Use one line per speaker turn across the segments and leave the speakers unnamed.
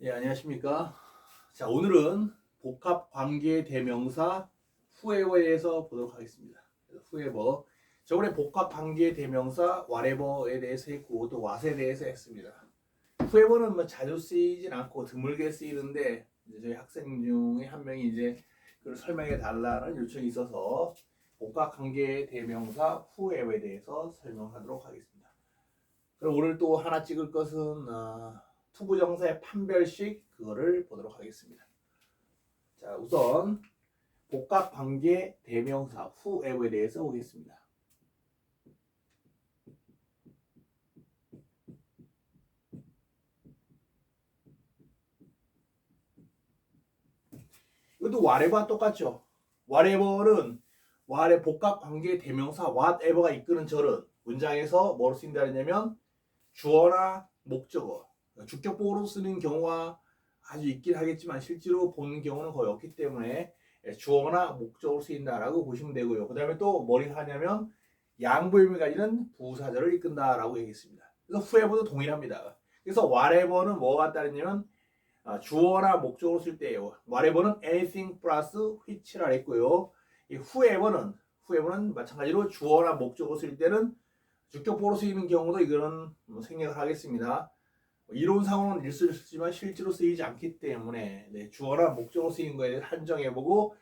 예, 안녕하십니까. 자, 오늘은 복합 관계 대명사 whoever에 대해서 보도록 하겠습니다. whoever. 저번에 복합 관계 대명사 whatever에 대해서 했고, 또 what에 대해서 했습니다. whoever는 뭐 자주 쓰이진 않고 드물게 쓰이는데, 이제 저희 학생 중에 한 명이 이제 그걸 설명해 달라는 요청이 있어서 복합 관계 대명사 whoever에 대해서 설명하도록 하겠습니다. 그럼 오늘 또 하나 찍을 것은, 투부정사의 판별식 그거를 보도록 하겠습니다. 자, 우선 복합관계 대명사 whoever에 대해서 보겠습니다. 이것도 whatever와 똑같죠. whatever는 복합관계 대명사 whatever가 이끄는 절은 문장에서 뭐로 쓰인다 했냐면 주어나 목적어, 주격보호로 쓰는 경우가 아주 있긴 하겠지만 실제로 보는 경우는 거의 없기 때문에 주어나 목적으로 쓰인다라고 보시면 되고요. 그 다음에 또 뭘 하냐면 양보임을 가지는 부사절을 이끈다라고 얘기했습니다. 그래서 whoever도 동일합니다. 그래서 whatever는 뭐가 따르냐면 주어나 목적으로 쓸 때예요. whatever는 anything 플러스 which라 했고요. 이 whoever는 마찬가지로 주어나 목적으로 쓸 때는 주격보호로 쓰이는 경우도 이거는 생략을 하겠습니다. 이론상으로는 일수를 쓰지만 실제로 쓰이지 않기 때문에 주어나 목적으로 쓰인 거에 대해서 한정해보고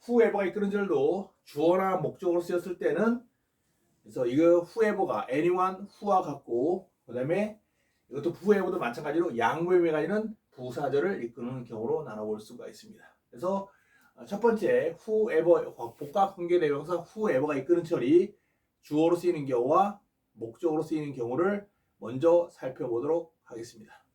whoever가 이끄는 절도 주어나 목적으로 쓰였을 때는 그래서 이거 whoever가 anyone, who와 같고 그 다음에 이것도 whoever도 마찬가지로 양보임에 가지는 부사절을 이끄는 경우로 나눠볼 수가 있습니다. 그래서 첫 번째 whoever 복합관계 대명사 whoever가 이끄는 절이 주어로 쓰이는 경우와 목적으로 쓰이는 경우를 먼저 살펴보도록 하겠습니다.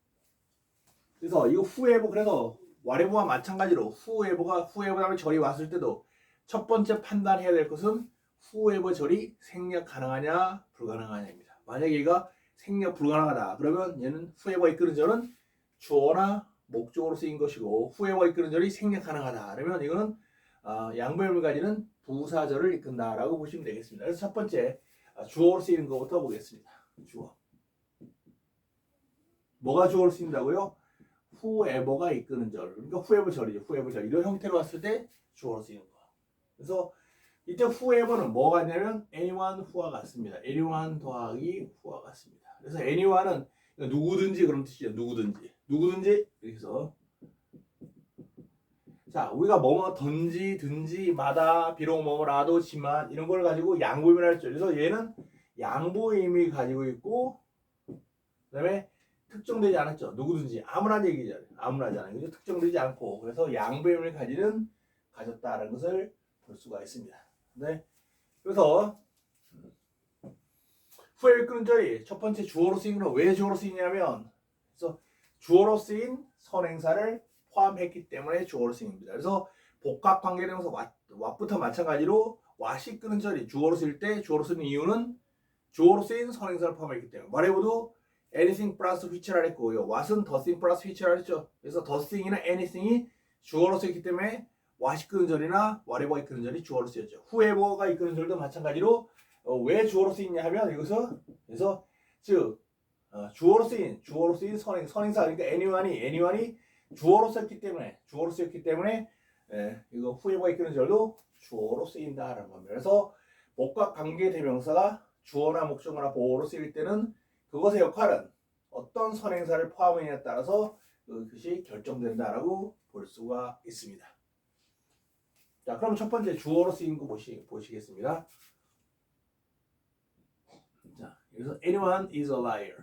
그래서 이 whoever 그래서 whatever와 마찬가지로 whoever 다음에 절이 왔을 때도 첫 번째 판단해야 될 것은 whoever 절이 생략 가능하냐 불가능하냐입니다. 만약에 얘가 생략 불가능하다 그러면 얘는 whoever 이끄는 절은 주어나 목적으로 쓰인 것이고 whoever 이끄는 절이 생략 가능하다 그러면 이거는 양보임을 가지는 부사절을 이끈다라고 보시면 되겠습니다. 그래서 첫 번째 주어로 쓰이는 것부터 보겠습니다. 주어. 뭐가 주어로 쓰인다고요? whoever가 이끄는 절. 그러니까 whoever 절이죠. whoever 절. 이런 형태로 왔을 때 주어로 쓰이는 거. 그래서 이때 whoever는 뭐가 있냐면 anyone who와 같습니다. anyone 더하기 who와 같습니다. 그래서 anyone은 누구든지 그런 뜻이죠. 누구든지 이렇게 해서 자, 우리가 뭐든지 마다 비록 뭐라도 지만 이런 걸 가지고 양보임을 할죠. 그래서 얘는 양보임이 가지고 있고 그다음에 특정되지 않았죠. 누구든지 아무나 얘기잖아요. 아무나잖아요. 그죠? 특정되지 않고 그래서 양보임을 가졌다라는 것을 볼 수가 있습니다. 네. 그래서 후에 끄는 절이 첫 번째 주어로 쓰인 건 왜 주어로 쓰이냐면 그래서 주어로 쓰인 선행사를 포함했기 때문에 주어로 쓰입니다. 그래서 복합관계대명사 what부터 마찬가지로 what이 끄는 절이 주어로 쓰일 때 주어로 쓰는 이유는 주어로 쓰인 선행사를 포함했기 때문에 whatever도 anything 플러스 which라 했고요. what은 the thing 플러스 which라 했죠. 그래서 the thing이나 anything이 주어로 쓰였기 때문에 what이 끄는 절이나 whatever가 이끄는 절이 주어로 쓰였죠. whoever가 이끄는 절도 마찬가지로 왜 주어로 쓰이냐 하면 이것은 그래서 즉 주어로 쓰인 선행사 그러니까 anyone이 주어로 쓰였기 때문에 이거 whoever가 이끄는 절도 주어로 쓰인다라는 겁니다. 그래서 복합관계 대명사가 주어나 목적어나 보어로 쓰일 때는 그것의 역할은 어떤 선행사를 포함하느냐에 따라서 그것이 결정된다라고 볼 수가 있습니다. 자, 그럼 첫 번째 주어로 쓰인 거 보시겠습니다. 자, 여기서 anyone is a liar.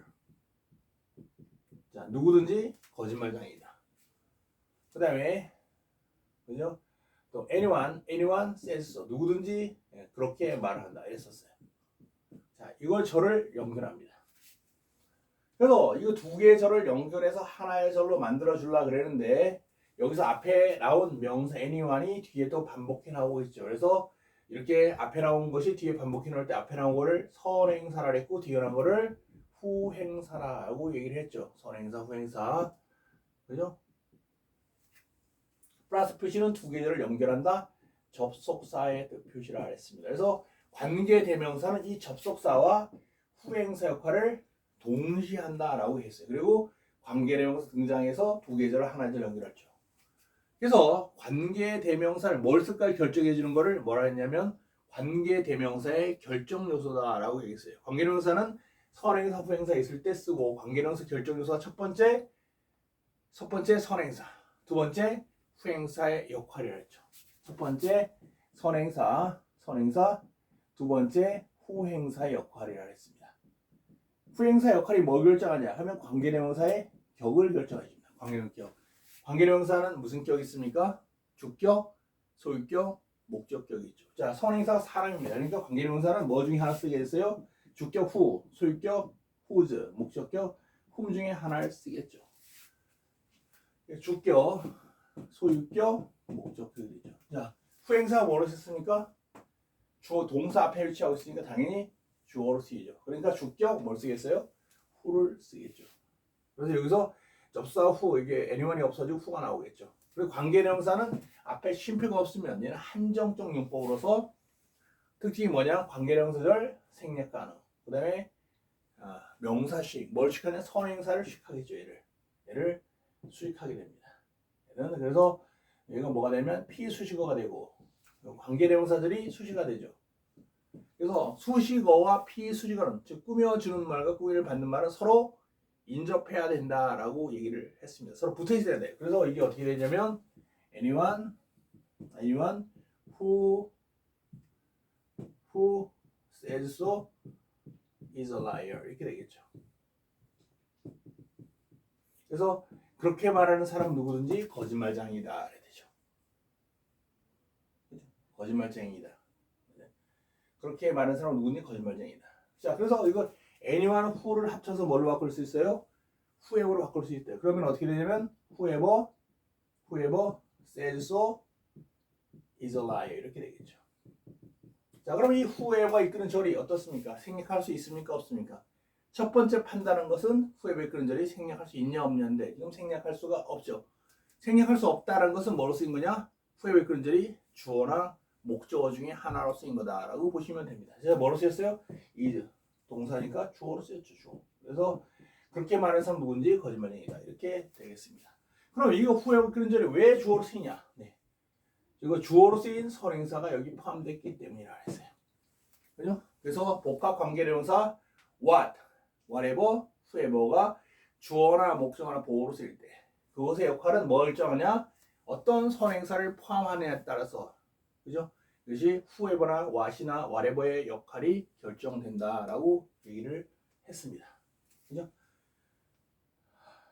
자, 누구든지 거짓말장이다. 그 다음에 그죠? 또 anyone says so. 누구든지 그렇게 말을 한다. 이랬었어요. 자, 이걸 절을 연결합니다. 그래서 이거 두 개의 절을 연결해서 하나의 절로 만들어 주려고 그랬는데 여기서 앞에 나온 명사 anyone이 뒤에 또 반복해 나오고 있죠. 그래서 이렇게 앞에 나온 것이 뒤에 반복해 나올 때 앞에 나온 거를 선행사라 했고 뒤에 나온 거를 후행사라고 얘기를 했죠. 선행사, 후행사. 그죠? 플러스 표시는 두 개를 연결한다. 접속사의 표시라 했습니다. 그래서 관계 대명사는 이 접속사와 후행사 역할을 동시에 한다라고 했어요. 그리고 관계대명사 등장해서 두 계절을 하나를 연결하죠. 그래서 관계대명사를 뭘 쓸까 결정해 주는 거를 뭐라 했냐면 관계대명사의 결정 요소다라고 얘기했어요. 관계대명사는 선행사, 후행사 있을 때 쓰고 관계대명사 결정 요소가 첫 번째 선행사, 두 번째 후행사의 역할이라 했죠. 첫 번째 선행사, 두 번째 후행사의 역할이라 했습니다. 후행사 역할이 뭘 결정하냐 하면 관계대명사의 격을 결정해줍니다. 관계대명사는 무슨 격이 있습니까? 주격, 소유격, 목적격이 있죠. 자, 선행사가 사람입니다. 그러니까 관계대명사는 뭐 중에 하나 쓰게 됐어요? 주격 후, 소유격 whose, 목적격 whom 중에 하나를 쓰겠죠. 주격, 소유격, 목적격이 되죠. 자, 후행사가 뭐로 썼습니까? 주어 동사 앞에 위치하고 있으니까 당연히 주어로 쓰이죠. 그러니까 주격 뭘 쓰겠어요? who를 쓰겠죠. 그래서 여기서 접사 후 이게 anyone이 없어지고 who가 나오겠죠. 그리고 관계대명사는 앞에 쉼표가 없으면 얘는 한정적 용법으로서 특징이 뭐냐? 관계대명사절 생략 가능. 그 다음에 명사식 뭘 식하냐? 선행사를 식하겠죠. 얘를 수식하게 됩니다. 얘는 그래서 얘가 뭐가 되면 피수식어가 되고 관계대명사들이 수식어가 되죠. 그래서 수식어와 피수식어는 즉 꾸며주는 말과 꾸미를 받는 말은 서로 인접해야 된다라고 얘기를 했습니다. 서로 붙어 있어야 돼요. 그래서 이게 어떻게 되냐면 anyone who says so is a liar 이렇게 되겠죠. 그래서 그렇게 말하는 사람 누구든지 거짓말쟁이다 이렇게 되죠. 거짓말쟁이다. 그렇게 말하는 사람 누구든지 거짓말쟁이다. 자, 그래서 이거 anyone who를 합쳐서 뭘로 바꿀 수 있어요? whoever로 바꿀 수 있대요. 그러면 어떻게 되냐면 whoever says so is a liar 이렇게 되겠죠. 자, 그럼 이 whoever가 이끄는 절이 어떻습니까? 생략할 수 있습니까? 없습니까? 첫 번째 판단한 것은 whoever 이끄는 절이 생략할 수 있냐 없냐인데 지금 생략할 수가 없죠. 생략할 수 없다는 것은 뭐로 쓰인 거냐? whoever 이끄는 절이 주어나 목적어 중에 하나로 쓰인 거다라고 보시면 됩니다. 제가 뭐로 쓰였어요? is 동사니까 주어로 쓰였죠. 주어. 그래서 그렇게 말하는 사람 누군지 거짓말쟁이다 이렇게 되겠습니다. 그럼 이거 whoever 이끄는 절이 왜 주어로 쓰이냐? 네. 이거 주어로 쓰인 선행사가 여기 포함됐기 때문이라 했어요. 그죠? 그래서 복합 관계대명사 whatever, whoever가 주어나 목적어나 보어로 쓰일 때 그것의 역할은 뭘 정하냐? 어떤 선행사를 포함하느냐에 따라서 그죠? 이것이 whoever나 what이나 whatever의 역할이 결정된다라고 얘기를 했습니다. 그죠?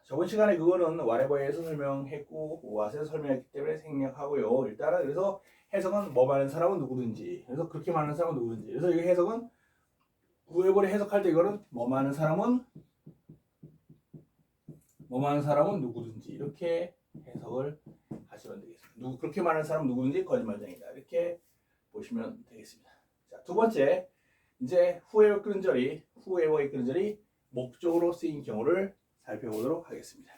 저번 시간에 그거는 whatever에서 설명했고 what에서 설명했기 때문에 생략하고요. 일단은 그래서 해석은 뭐 말하는 사람은 누구든지 그래서 그렇게 말하는 사람은 누구든지 그래서 이 해석은 whoever를 해석할 때 이거는 뭐 말하는 사람은 누구든지 이렇게 해석을 하시면 되겠습니다. 그렇게 말하는 사람은 누구든지 거짓말쟁이다 이렇게 보시면 되겠습니다. 자, 두 번째 이제 whoever 이끄는 절이 목적으로 쓰인 경우를 살펴보도록 하겠습니다.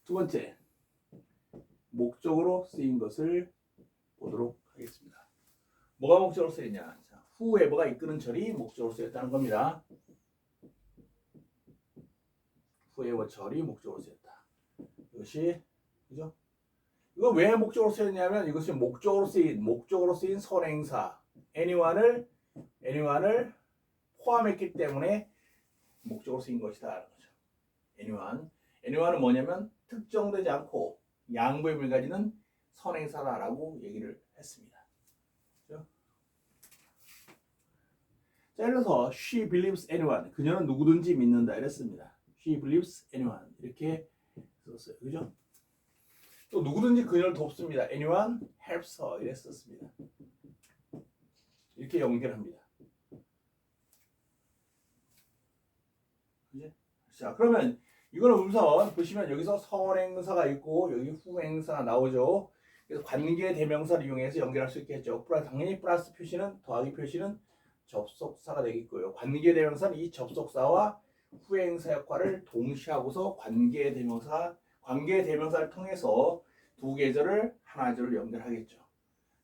두 번째, 목적으로 쓰인 것을 보도록 하겠습니다. 뭐가 목적으로 쓰이냐? 자, whoever가 이끄는 절이 목적으로 쓰였다는 겁니다. whoever 절이 목적으로 쓰였다. 이것이 그죠? 이거 왜 목적으로 쓰였냐면 이것이 목적으로 쓰인 선행사 anyone을 포함했기 때문에 목적으로 쓰인 것이다라는 거죠. anyone은 뭐냐면 특정되지 않고 양보임을 가지는 선행사다라고 얘기를 했습니다. 그렇죠? 자, 예를 들어서 she believes anyone 그녀는 누구든지 믿는다 이랬습니다. she believes anyone 이렇게 썼어요. 그죠? 또 누구든지 그녀를 돕습니다. anyone helps her 이랬었습니다. 이렇게 연결합니다. 그죠? 자, 그러면 이거는 우선 보시면 여기서 선행사가 있고 여기 후행사가 나오죠. 그래서 관계 대명사를 이용해서 연결할 수 있겠죠. 당연히 플러스 표시는 더하기 표시는 접속사가 되겠고요. 관계 대명사는 이 접속사와 후행사 역할을 동시에 하고서 관계대명사를 통해서 두 계절을 하나절을 연결하겠죠.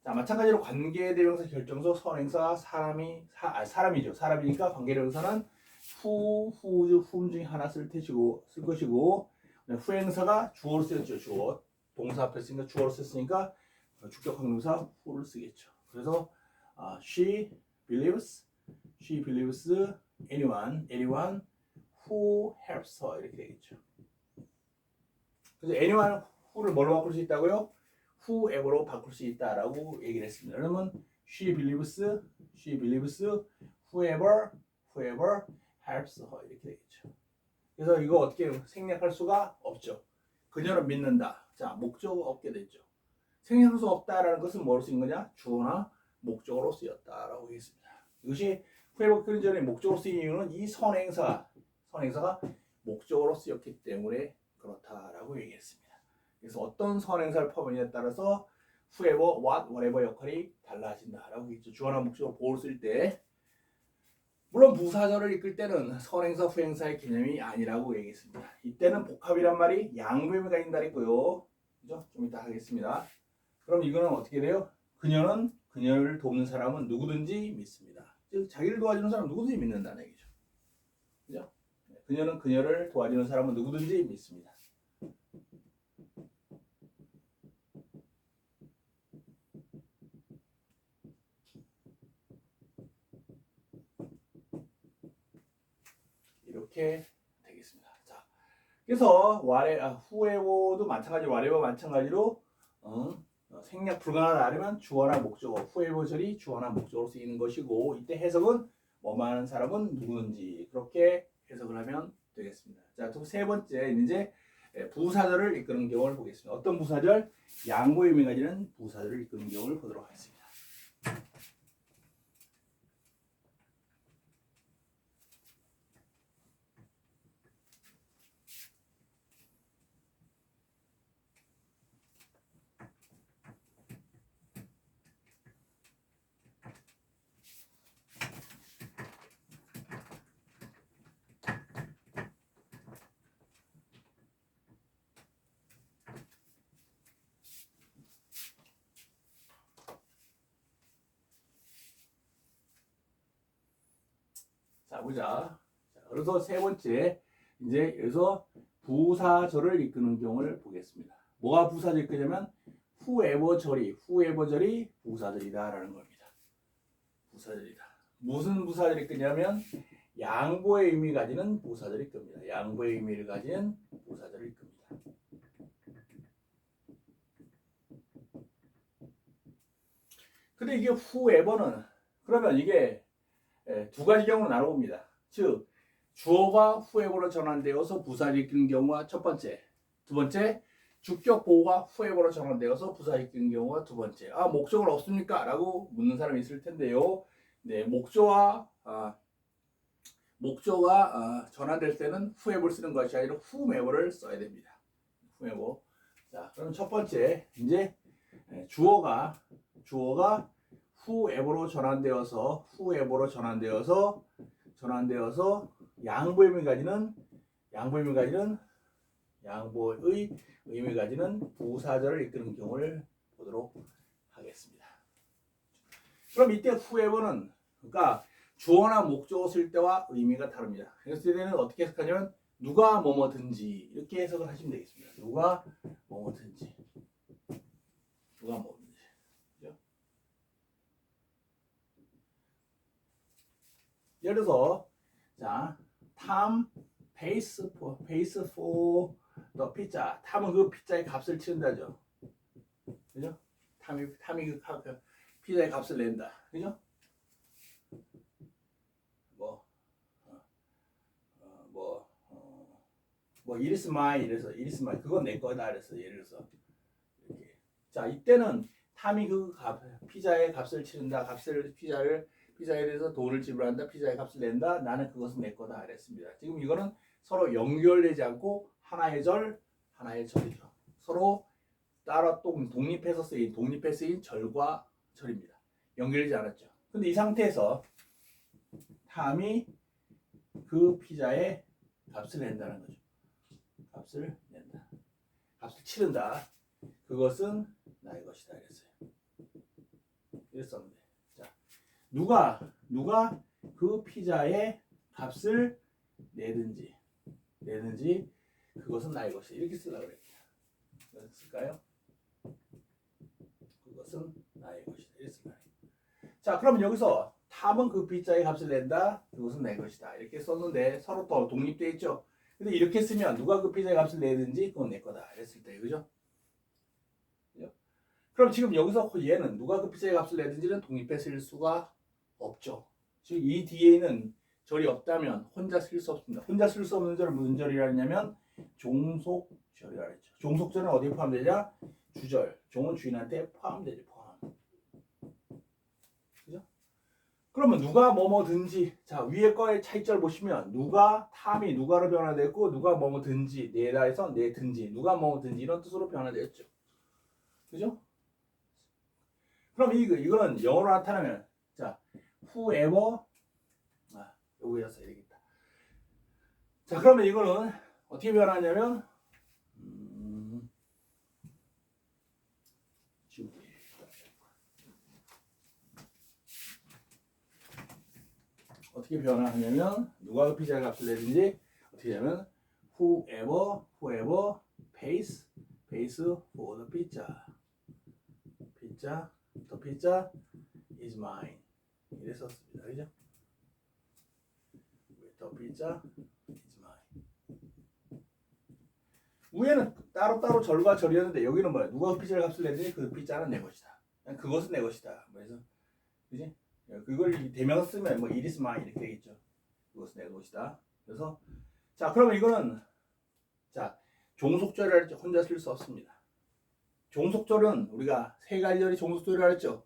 자, 마찬가지로 관계대명사 결정소 선행사 사람이죠. 사람이니까 관계대명사는 whom 중에 하나 쓸 것이고 후행사가 주어로 쓰였죠. 주어. 동사 앞에 쓰니까 주어로 썼으니까 주격 항동사 who를 쓰겠죠. 그래서 she believes anyone who helps her 이렇게 되겠죠. 그래서 anyone who를 뭘로 바꿀 수 있다고요? whoever로 바꿀 수 있다라고 얘기를 했습니다. 그러면 she believes whoever helps her 이렇게 되겠죠. 그래서 이거 어떻게 생략할 수가 없죠. 그녀는 믿는다. 자, 목적 없게 됐죠. 생략할 수 없다라는 것은 뭐로 쓰인 거냐? 주어나 목적으로 쓰였다라고 하겠습니다. 이것이 whoever 클리전의 목적으로 쓰인 이유는 이 선행사가 목적으로 쓰였기 때문에 그렇다라고 얘기했습니다. 그래서 어떤 선행사를 포함하느냐에 따라서 whoever, what, whatever 역할이 달라진다라고 했죠. 주어나 목적으로 보호를 쓸 때 물론 부사절을 이끌 때는 선행사, 후행사의 개념이 아니라고 얘기했습니다. 이때는 복합이란 말이 양부의미가 있다랬고요. 그죠? 좀 이따 하겠습니다. 그럼 이거는 어떻게 돼요? 그녀는 그녀를 돕는 사람은 누구든지 믿습니다. 즉 자기를 도와주는 사람은 누구든지 믿는다는 얘기죠. 그죠? 그녀는 그녀를 도와주는 사람은 누구든지 믿습니다. 이렇게 되겠습니다. 자, 그래서 whoever도 마찬가지로 whatever 마찬가지로 생략 불가능하다 하면 주어나 목적어 whoever절이 주어나 목적어로 쓰이는 것이고 이때 해석은 뭐만 하는 사람은 누구든지 그렇게 해석을 하면 되겠습니다. 자, 또 세 번째 이제 부사절을 이끄는 경우를 보겠습니다. 어떤 부사절? 양보의 의미가 가지는 부사절을 이끄는 경우를 보도록 하겠습니다. 자, 보자. 자, 그래서 세 번째, 이제 여기서 부사절을 이끄는 경우를 보겠습니다. 뭐가 부사절 이끄냐면 whoever절이 부사절이다라는 겁니다. 부사절이다. 무슨 부사절이 이끄냐면 양보의 의미 가지는 부사절이 이끕니다. 양보의 의미를 가진 부사절을 이끕니다. 근데 이게 whoever는 그러면 이게 두 가지 경우로 나눠봅니다. 즉 주어가 whoever로 전환되어서 부사를 이끄는 경우가 첫 번째, 두 번째 주격 보호가 whoever로 전환되어서 부사를 이끄는 경우가 두 번째. 목적은 없습니까? 라고 묻는 사람이 있을 텐데요. 네, 목조가 전환될 때는 whoever 쓰는 것이 아니라 whomever를 써야 됩니다. whomever. 자, 그럼 첫 번째 이제 주어가 whoever로 전환되어서 양보의 의미 가지는 부사절을 이끄는 경우를 보도록 하겠습니다. 그럼 이때 whoever는 그러니까 주어나 목적어 쓸 때와 의미가 다릅니다. 그래서 이때는 어떻게 해석하냐면 누가 뭐뭐든지 이렇게 해석을 하시면 되겠습니다. 누가 뭐뭐든지. 그죠? 예를 들어서 자, Tom pays for the pizza. 탐은 그 피자의 값을 치른다죠. 그죠? 탐이 그 피자의 값을 낸다. 그죠? it is mine 이래서 it is mine 그건 내 거다 그래서 예를 들어서 이렇게. 자, 이때는 탐이 그 피자의 값을 치른다. 피자에 대해서 돈을 지불한다. 피자의 값을 낸다. 나는 그것은 내 거다 그랬습니다. 지금 이거는 서로 연결되지 않고 하나의 절이죠. 서로 따로 독립해서 쓰인 절과 절입니다. 연결되지 않았죠. 근데 이 상태에서 탐이 그 피자의 값을 낸다는 거죠. 값을 낸다. 값을 치른다. 그것은 나의 것이다. 이랬어요. 이랬었는데. 자, 누가 그 피자의 값을 내든지 그것은 나의 것이다. 이렇게 쓰려고 그랬죠. 쓸까요? 그것은 나의 것이다. 이렇게 쓰려고. 자, 그러면 여기서 탐은 그 피자의 값을 낸다. 그것은 내 것이다. 이렇게 썼는데 서로 또 독립되어 있죠. 근데 이렇게 쓰면 누가 그 피자의 값을 내든지 그건 내 거다. 이랬을 때, 그죠? 그럼 지금 여기서 얘는 누가 그 피자의 값을 내든지는 독립해 쓸 수가 없죠. 즉 이 뒤에는 절이 없다면 혼자 쓸 수 없습니다. 혼자 쓸 수 없는 절은 무슨 절이라 했냐면 종속절이라 했죠. 종속절은 어디에 포함되냐? 주절. 종은 주인한테 포함되죠. 포함. 그죠? 그러면 누가 뭐뭐든지, 자 위에 거의 차이절 보시면 누가 탐이 누가로 변화됐고 누가 뭐뭐든지 내다 해서 내든지 누가 뭐뭐든지 이런 뜻으로 변화됐죠. 그죠? 그럼 이거는 영어로 나타나면 자 whoever 여기다 써야 되겠다. 자 그러면 이거는 어떻게 변하냐면 어떻게 변화하냐면 누가 그 피자의 값을 내든지 어떻게 하냐면 whoever pays for the pizza the pizza is mine 이래 썼습니다. 그죠? the pizza is mine. 위에는 따로따로 절과 절이었는데 여기는 뭐야? 누가 그 피자의 값을 내든지 그 피자는 내 것이다. 그것은 내 것이다. 그래서 그지? 그걸 대명사 쓰면 뭐 it is mine 이렇게 되겠죠. 그것은 내 것이다. 그래서 자 그러면 이거는 자 종속절을 혼자 쓸 수 없습니다. 종속절은 우리가 세 가지 절이 종속절이라고 했죠.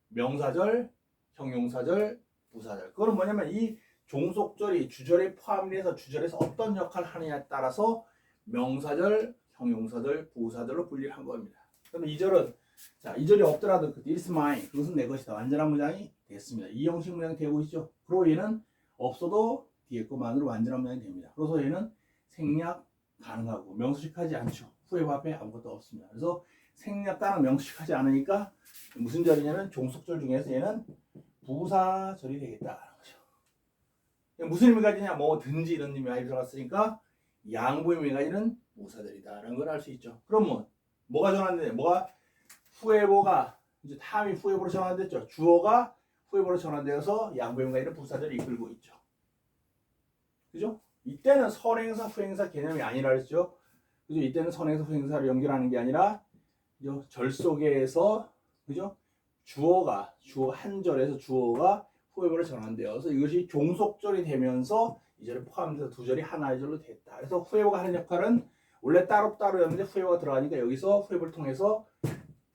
명사절, 형용사절, 부사절. 그거는 뭐냐면 이 종속절이 주절에 포함돼서 주절에서 어떤 역할을 하느냐에 따라서 명사절, 형용사절, 부사절로 분리를 한 겁니다. 그러면 이 절은 자, 이 절이 없더라도 it is mine. 그것은 내 것이다. 완전한 문장이 됐습니다. 이 형식 문장이 되고 있죠. 그리고 얘는 없어도 뒤에 것만으로 완전한 문장이 됩니다. 그래서 얘는 생략 가능하고 명수식하지 않죠. 후에 앞에 아무것도 없습니다. 그래서 생략가는 명수식하지 않으니까 무슨 절이냐면 종속절 중에서 얘는 부사절이 되겠다. 무슨 의미 가지냐? 뭐든지 이런 의미 많이 들어갔으니까 양보의 의미 가지는 부사절이다라는 걸 알 수 있죠. 그럼 뭐가 전환되냐? 뭐가 후에버가 이제 탐이 후에버로 전환됐죠. 주어가 후에버로 전환되어서 양보의 의미 가지는 부사절을 이끌고 있죠. 그죠? 이때는 선행사, 후행사 개념이 아니라 그랬죠. 그죠? 이때는 선행사, 후행사를 연결하는 게 아니라 그죠? 절 속에서 그죠? 주어 한 절에서 주어가 후에버로 전환되어서 이것이 종속절이 되면서 이 절에 포함돼서 두 절이 하나의 절로 됐다. 그래서 후에버가 하는 역할은 원래 따로따로였는데 후에버가 들어가니까 여기서 후에버를 통해서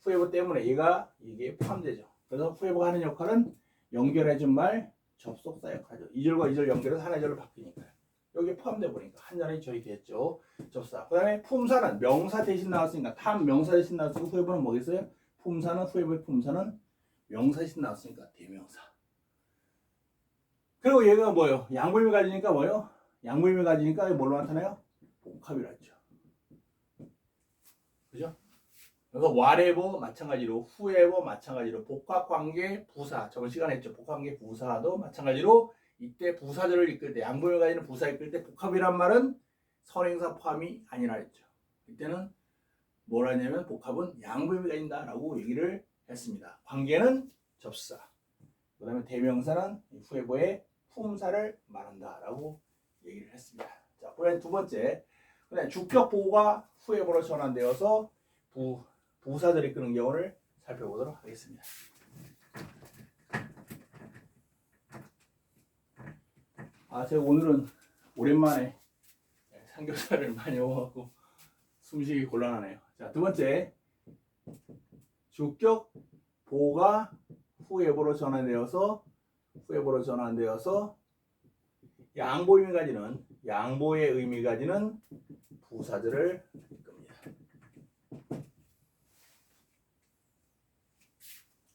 후에버 때문에 이게 포함되죠. 그래서 후에버가 하는 역할은 연결해준 말 접속사 역할이죠. 이 절과 이 절 연결해서 하나의 절로 바뀌니까요. 여기에 포함되어 버리니까 한 자리 절이 됐죠. 접사. 그 다음에 품사는 명사 대신 나왔으니까 탐 명사 대신 나왔으니까 후에버는 뭐겠어요? 품사는 후에버의 품사는 명사 대신 나왔으니까 대명사. 그리고 얘가 뭐예요? 양보임을 가지니까 뭐예요? 양보임을 가지니까 뭘로 나타나요? 복합이라 했죠. 그죠? 그래서 whatever 마찬가지로 whoever 마찬가지로 복합관계 부사 저번 시간에 했죠. 복합관계 부사도 마찬가지로 이때 부사절을 이끌 때 양보임을 가지는 부사 이끌 때 복합이란 말은 선행사 포함이 아니라 했죠. 이때는 뭐라 했냐면 복합은 양보임을 가진다라고 얘기를 했습니다. 관계는 접사. 그 다음에 대명사는 후에버의 품사를 말한다라고 얘기를 했습니다. 자, 그다음에 두 번째, 그다음에 주격 보호가 후에버로 전환되어서 부사절이 끄는 경우를 살펴보도록 하겠습니다. 제가 오늘은 오랜만에 삼겹살을 많이 먹어갖고 숨쉬기 곤란하네요. 자, 두 번째, 주격 보호가 후에버로 전환되어서 양보의 의미 가지는 부사절을 이끕니다.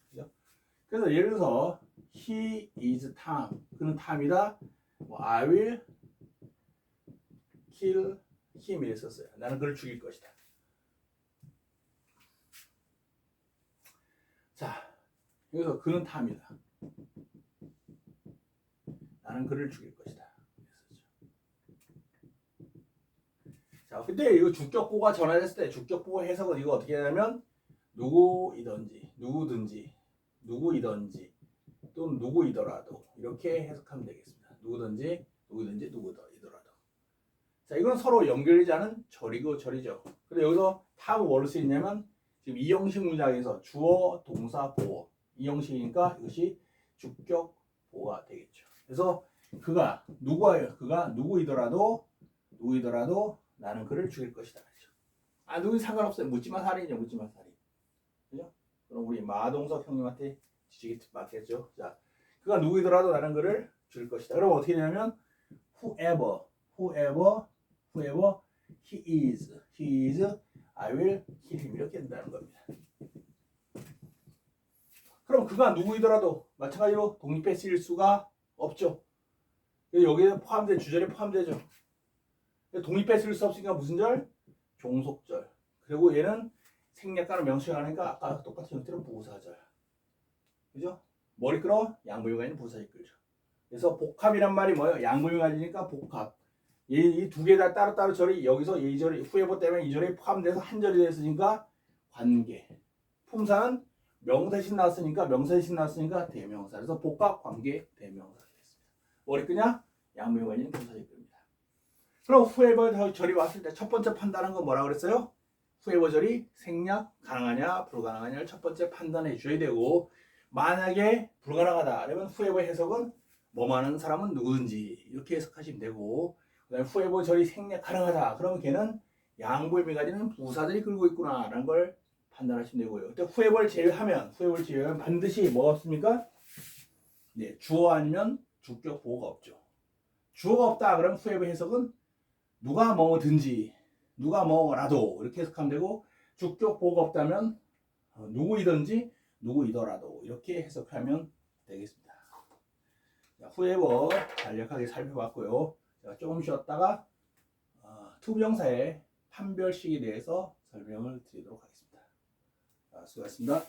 그죠? 그래서 예를 들어서 he is Tom. 그는 탐이다. I will kill him 이렇게 썼어요. 나는 그를 죽일 것이다. 자, 여기서 그는 탑니다. 나는 그를 죽일 것이다. 자, 근데 이거 주격보가 전환했을 때 주격보 해석은 이거 어떻게 하냐면 누구이든지 또는 누구이더라도 이렇게 해석하면 되겠습니다. 누구든지 누구이더라도. 자, 이건 서로 연결되지 않은 절이고 절이죠. 근데 여기서 탑은 뭐를 수 있냐면 지금 이 형식 문장에서 주어, 동사, 보어 이 형식이니까 이것이 주격 보어가 되겠죠. 그래서 그가 누구이더라도 나는 그를 죽일 것이다. 그렇죠? 아, 누구 상관없어요. 묻지마 살인이죠. 묻지마 살인. 그죠? 그럼 우리 마동석 형님한테 지적이 맞겠죠. 자, 그가 누구이더라도 나는 그를 죽일 것이다. 그럼 어떻게 되냐면 whoever he is, I will kill him 이렇게 된다는 겁니다. 그럼 그가 누구이더라도 마찬가지로 독립해 쓰일 수가 없죠. 여기에 포함된 주절에 포함되죠. 독립해 쓸 수 없으니까 무슨 절? 종속절. 그리고 얘는 생략가를 명시하니까 아까 똑같은 형태로 부사절. 그죠? 머리 끌어 양보유가 있는 부사절 끌죠. 그래서 복합이란 말이 뭐예요? 양보유가 있으니까 복합. 이 두 개 다 따로따로 절이 여기서 이 절이 후에버 때문에 이 절이 포함돼서 한 절이 됐으니까 관계. 품사는 명사 대신 나왔으니까 대명사. 그래서 복합 관계 대명사가 됐습니다. 머리 끄냐? 양보유가 있는 부사절 끌입니다. 그럼 후에버 절이 왔을 때 첫 번째 판단한 건 뭐라 그랬어요? 후에버 절이 생략 가능하냐 불가능하냐를 첫 번째 판단해 줘야 되고 만약에 불가능하다 그러면 후에버 해석은 뭐하는 사람은 누구든지 이렇게 해석하시면 되고 그다음에 후에버 절이 생략 가능하다 그러면 걔는 양보의미 가지는 부사들이 끌고 있구나 라는 걸 판단하시면 되고요. 그때 후에버를 제외하면 반드시 뭐가 없습니까? 네, 주어 아니면 주격 보호가 없죠. 주어가 없다 그러면 후에버 해석은 누가 뭐든지 누가 뭐라도 이렇게 해석하면 되고 주격 보호가 없다면 누구이든지 누구이더라도 이렇게 해석하면 되겠습니다. 자, 후에버 간략하게 살펴봤고요. 제가 조금 쉬었다가 투부정사의 판별식에 대해서 설명을 드리도록 하겠습니다. 자, 수고하셨습니다.